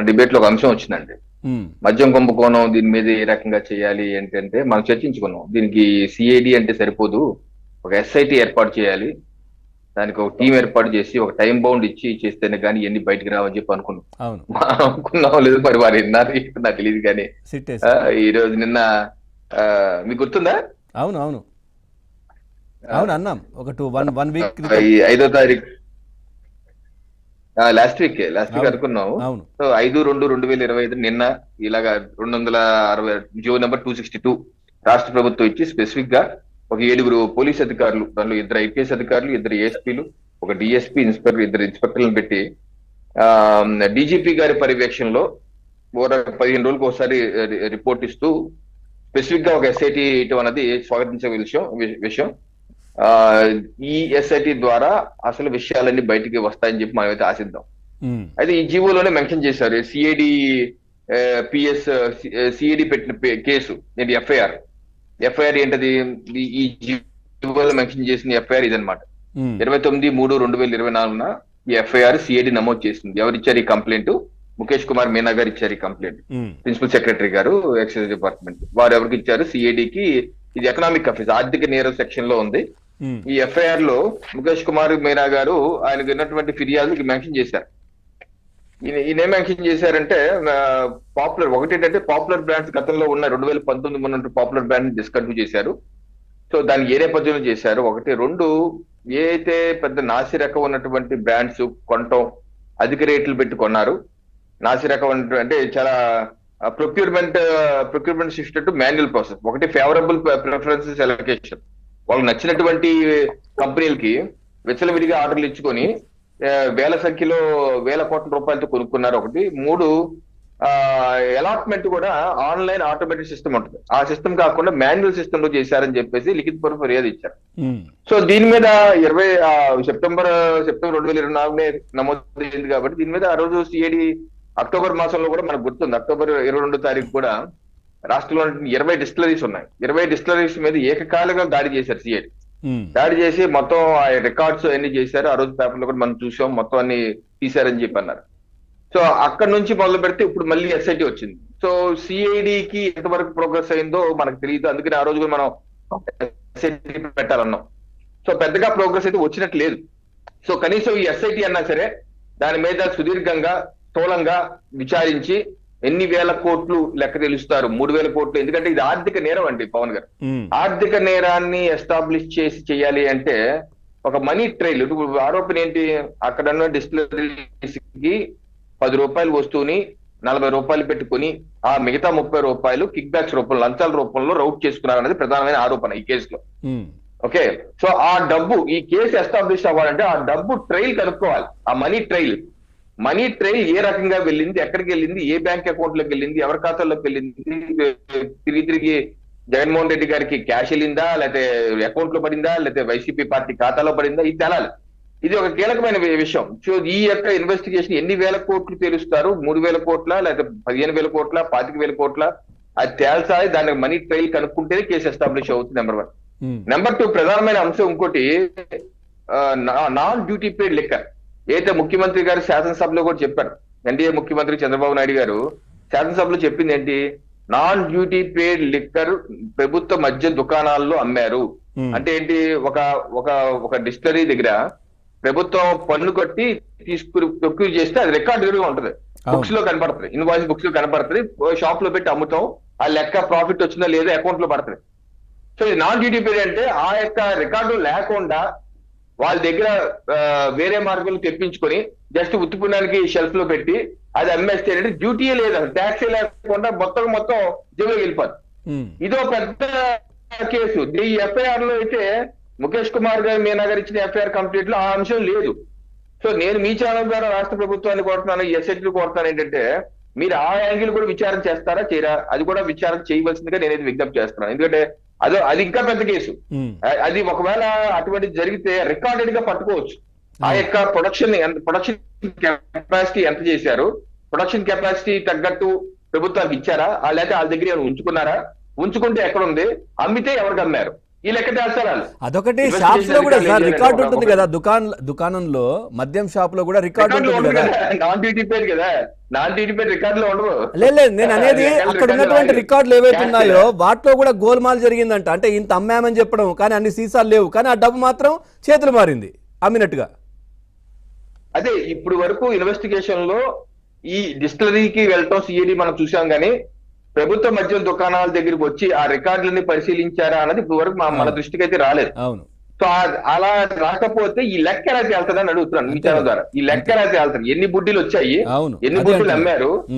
Debate లో ఒక అంశం వచ్చిందండి. ఉమ్, మద్యం కుంభకోణం దీని మీద ఏ రకంగా చేయాలి ఏంటంటే మనం చర్చించుకున్నాం. దీనికి సిఐడి అంటే సరిపోదు, ఒక ఎస్ఐటి ఏర్పాటు చేయాలి, దానికి ఒక టీం ఏర్పాటు చేసి ఒక టైం బౌండ్ ఇచ్చి చేస్తేనే కానీ ఎన్ని బయటికి రావని చెప్పి అనుకున్నాం. అవును. మనం అనుకున్నాం లేదు, మరి వారు విన్నారు నాకు తెలియదు కానీ సిట్ ఆ, వేశారు. ఈ రోజు నిన్న ఆ, మీకు గుర్తుందా? అవును, అవును, ఆ, అవును, అన్నాం ఒక వన్ వీక్ క్రితం. ఈ 5వ తారీఖు, లాస్ట్ వీక్ అవును, అనుకున్నాము. అవును. సో 5/2/2025 నిన్న ఇలాగా 260 జియో నెంబర్ 262 రాష్ట్ర ప్రభుత్వం ఇచ్చి స్పెసిఫిక్ గా ఒక 7 పోలీస్ అధికారులు, దానిలో 2 ఐపీఎస్ అధికారులు, 2 ఏఎస్పీలు, ఒక డిఎస్పీ, ఇన్స్పెక్టర్, 2 ఇన్స్పెక్టర్లను పెట్టి ఆ డీజీపీ గారి పర్యవేక్షణలో 15 రోజులకు ఒకసారి రిపోర్ట్ ఇస్తూ స్పెసిఫిక్ గా ఒక ఎస్ఐటి ఇవ్వడం అనేది స్వాగతించే విషయం. ఆ ఈ ఎస్ఐటి ద్వారా అసలు విషయాలన్నీ బయటికి వస్తాయని చెప్పి మనమైతే ఆశిద్దాం. ఉమ్, అయితే ఈ జీవోలోనే మెన్షన్ చేశారు సిఐడి, పిఎస్, సిఐడి పెట్టిన కేసు ఏంటి, ఎఫ్ఐఆర్ ఏంటది? ఈ జీవోలో మెన్షన్ చేసిన ఎఫ్ఐఆర్ ఇదనమాట. ఉమ్, 29/3/2024 ఈ ఎఫ్ఐఆర్ సిఐడి నమోదు చేసింది. ఎవరు ఇచ్చారు ఈ కంప్లైంట్? ముఖేష్ కుమార్ మీనా గారు ఇచ్చారు ఈ కంప్లైంట్. ఉమ్, ప్రిన్సిపల్ సెక్రటరీ గారు, ఎక్సైజ్ డిపార్ట్మెంట్ వారు ఎవరికి ఇచ్చారు? సిఐడికి. ఇది ఎకనామిక్ అఫీస్, ఆర్థిక నేరం సెక్షన్ లో ఉంది. ఉమ్, ఈ ఎఫ్ఐఆర్ లో ముఖేష్ కుమార్ మీనా గారు ఆయనకు ఉన్నటువంటి ఫిర్యాదులు మెన్షన్ చేశారు. ఈయన ఏం మెన్షన్ చేశారంటే పాపులర్ ఒకటి ఏంటంటే పాపులర్ బ్రాండ్స్ గతంలో ఉన్న 2019 ఉన్నట్టు పాపులర్ బ్రాండ్ డిస్కంటిన్యూ చేశారు. సో దాన్ని ఏ నేపథ్యంలో చేశారు? ఒకటి. రెండు, ఏ అయితే పెద్ద నాసి రకం ఉన్నటువంటి బ్రాండ్స్ కొనటం, అధిక రేట్లు పెట్టి కొన్నారు. నాసి రకం అంటే చాలా procurement shift to manual process. ఒకటి ఫేవరబుల్ ప్రిఫరెన్సెస్ ఎలకేషన్, వాళ్ళకి నచ్చినటువంటి కంపెనీలకి విచ్చలవిడిగా ఆర్డర్లు ఇచ్చుకొని వేల సంఖ్యలో వేల కోట్ల రూపాయలతో కొనుక్కున్నారు. ఒకటి. మూడు, అలాట్మెంట్ కూడా ఆన్లైన్ ఆటోమేటిక్ సిస్టమ్ ఉంటుంది, ఆ సిస్టమ్ కాకుండా మాన్యువల్ సిస్టమ్ లో చేశారని చెప్పేసి లిఖితపూర్వక ఫిర్యాదు ఇచ్చారు. ఉమ్, సో దీని మీద సెప్టెంబర్ 2024 నమోదు అయింది కాబట్టి దీని మీద ఆ రోజు సిఐడి అక్టోబర్ మాసంలో కూడా మనకు గుర్తుంది, అక్టోబర్ 22 కూడా రాష్ట్రంలో 20 డిస్టిలరీస్ ఉన్నాయి. 20 డిస్టిలరీస్ మీద ఏకకాలంగా దాడి చేశారు సిఐడి. ఉమ్, దాడి చేసి మొత్తం ఆ రికార్డ్స్ అన్ని చేశారు. ఆ రోజు పేపర్లో కూడా మనం చూసాం, మొత్తం అన్ని తీశారని చెప్పి అన్నారు. సో అక్కడ నుంచి మొదలు పెడితే ఇప్పుడు మళ్ళీ ఎస్ఐటి వచ్చింది. సో సిఐడికి ఎంతవరకు ప్రోగ్రెస్ అయిందో మనకు తెలియదు, అందుకని ఆ రోజు కూడా మనం ఎస్ఐటి పెట్టాలన్నాం. సో పెద్దగా ప్రోగ్రెస్ అయితే వచ్చినట్టు లేదు. సో కనీసం ఈ ఎస్ఐటి అన్నా సరే దాని మీద సుదీర్ఘంగా స్థూలంగా విచారించి ఎన్ని వేల కోట్లు లెక్క తెలుస్తారు, 3,000 కోట్లు. ఎందుకంటే ఇది ఆర్థిక నేరం అండి పవన్ గారు. ఉమ్, ఆర్థిక నేరాన్ని ఎస్టాబ్లిష్ చేయాలి అంటే ఒక మనీ ట్రైల్. ఇప్పుడు ఆరోపణ ఏంటి? అక్కడ ఉన్న డిస్టిలరీస్కి 10 రూపాయల వస్తువుని 40 రూపాయలు పెట్టుకుని ఆ మిగతా 30 రూపాయలు కిక్ బ్యాక్స్ రూపంలో, లంచాల రూపంలో రౌట్ చేసుకున్నారు అనేది ప్రధానమైన ఆరోపణ ఈ కేసులో. ఉమ్, ఓకే. సో ఆ డబ్బు, ఈ కేసు ఎస్టాబ్లిష్ అవ్వాలంటే ఆ డబ్బు ట్రైల్ కనుక్కోవాలి. ఆ మనీ ట్రైల్ ఏ రకంగా వెళ్ళింది, ఎక్కడికి వెళ్ళింది, ఏ బ్యాంక్ అకౌంట్ లోకి వెళ్ళింది, ఎవరి ఖాతాలోకి వెళ్ళింది, తిరిగి జగన్మోహన్ రెడ్డి గారికి క్యాష్ వెళ్ళిందా, లేకపోతే అకౌంట్ లో పడిందా, లేకపోతే వైసీపీ పార్టీ ఖాతాలో పడిందా, ఇది తెలాలి. ఇది ఒక కీలకమైన విషయం. సో ఈ యొక్క ఇన్వెస్టిగేషన్ ఎన్ని వేల కోట్లు తేలుస్తారు, 3,000 కోట్ల, లేకపోతే 15,000 కోట్ల, 25,000 కోట్ల, అది తేల్చాలి. దానికి మనీ ట్రైల్ కనుక్కుంటేనే కేసు ఎస్టాబ్లిష్ అవుతుంది. నెంబర్ 1. ఉమ్, నెంబర్ 2, ప్రధానమైన అంశం ఇంకోటి, నాన్ డ్యూటీ పేడ్ లిక్కర్. ఏదైతే ముఖ్యమంత్రి గారు శాసనసభలో కూడా చెప్పారు, ఎన్డీఏ ముఖ్యమంత్రి చంద్రబాబు నాయుడు గారు శాసనసభలో చెప్పింది ఏంటి? నాన్ డ్యూటీ పేడ్ లిక్కర్ ప్రభుత్వ మద్యం దుకాణాల్లో అమ్మారు అంటే ఏంటి? ఒక డిస్టిలరీ దగ్గర ప్రభుత్వం పన్ను కట్టి ప్రొక్యూర్ చేస్తే అది రికార్డు ఉంటది, బుక్స్ లో కనపడుతుంది, ఇన్వాయిస్ బుక్స్ లో కనపడుతుంది, షాప్ లో పెట్టి అమ్ముతాం, ఆ లెక్క ప్రాఫిట్ వచ్చిందా లేదా అకౌంట్ లో పడుతుంది. సో ఇది నాన్ డ్యూటీ పేడ్ అంటే ఆ యొక్క రికార్డు లేకుండా వాళ్ళ దగ్గర వేరే మార్గాలు తెప్పించుకొని జస్ట్ ఉత్తుపుణానికి షెల్ఫ్ లో పెట్టి అది అమ్మేస్తే అంటే డ్యూటీయే లేదు, అసలు ట్యాక్సే లేకుండా మొత్తం జైలుకి వెళ్ళిపోతుంది. ఇదో పెద్ద కేసు. ఈ ఎఫ్ఐఆర్ లో అయితే ముఖేష్ కుమార్ గారు, మీనా గారు ఇచ్చిన ఎఫ్ఐఆర్ కంప్లీట్ లో ఆ అంశం లేదు. సో నేను మీ ఛానల్ ద్వారా రాష్ట్ర ప్రభుత్వాన్ని కోరుతున్నాను, ఎస్ఐటీ కోరుతున్నాను ఏంటంటే మీరు ఆ యాంగిల్ కూడా విచారణ చేస్తారా చేయరా, అది కూడా విచారణ చేయవలసిందిగా నేనైతే విజ్ఞప్తి చేస్తున్నాను. ఎందుకంటే అది ఇంకా పెద్ద కేసు. అది ఒకవేళ అటువంటిది జరిగితే రికార్డెడ్ గా పట్టుకోవచ్చు. ఆ యొక్క ప్రొడక్షన్ కెపాసిటీ ఎంత చేశారు, ప్రొడక్షన్ కెపాసిటీ తగ్గట్టు ప్రభుత్వానికి ఇచ్చారా, లేకపోతే వాళ్ళ దగ్గర ఉంచుకున్నారా, ఉంచుకుంటే ఎక్కడ ఉంది, అమ్మితే ఎవరికి అమ్మారు, ఈ లెక్క తేల్చాలి వాళ్ళు. అదొకటి Investigation షాప్స్ లో కూడా అధికారులు సార్ ఏం రికార్డు చేయాలి? ఉంటుంది కదా, దుకాణంలో మద్యం షాప్ లో కూడా రికార్డు ఉంటుంది కదా. నాన్ డ్యూటీ పేరు కదా, నాన్ డ్యూటీ పేరు రికార్డులో ఉండవు. లేదు నేను అనేది అక్కడ ఉన్నటువంటి రికార్డులు ఏవైతే ఉన్నాయో వాటిలో కూడా గోల్మాల్ జరిగిందంట. అంటే ఇంత అమ్మామని చెప్పడం, కానీ అన్ని సీసాలు లేవు, కానీ ఆ డబ్బు మాత్రం చేతులు మారింది అమ్మినట్టుగా. అదే ఇప్పుడు వరకు ఇన్వెస్టిగేషన్ లో ఈ డిస్టిలరీకి వెళ్ళటం సిఐడి మనం చూసాం, కానీ ప్రభుత్వ మద్యం దుకాణాల దగ్గరికి వచ్చి ఆ రికార్డులని పరిశీలించారా అన్నది ఇప్పుడు వరకు మన దృష్టికి అయితే రాలేదు. అవును. సో అలా రాకపోతే ఈ లెక్క ఎలా తేలుతుందని అడుగుతున్నాను మీ ఛానల్ ద్వారా. ఈ లెక్క ఎలా తేలుతుంది? ఎన్ని బుడ్డీలు వచ్చాయి, అవును. ఎన్ని అదే బుడ్డీలు అంటున్నా. అమ్మారు,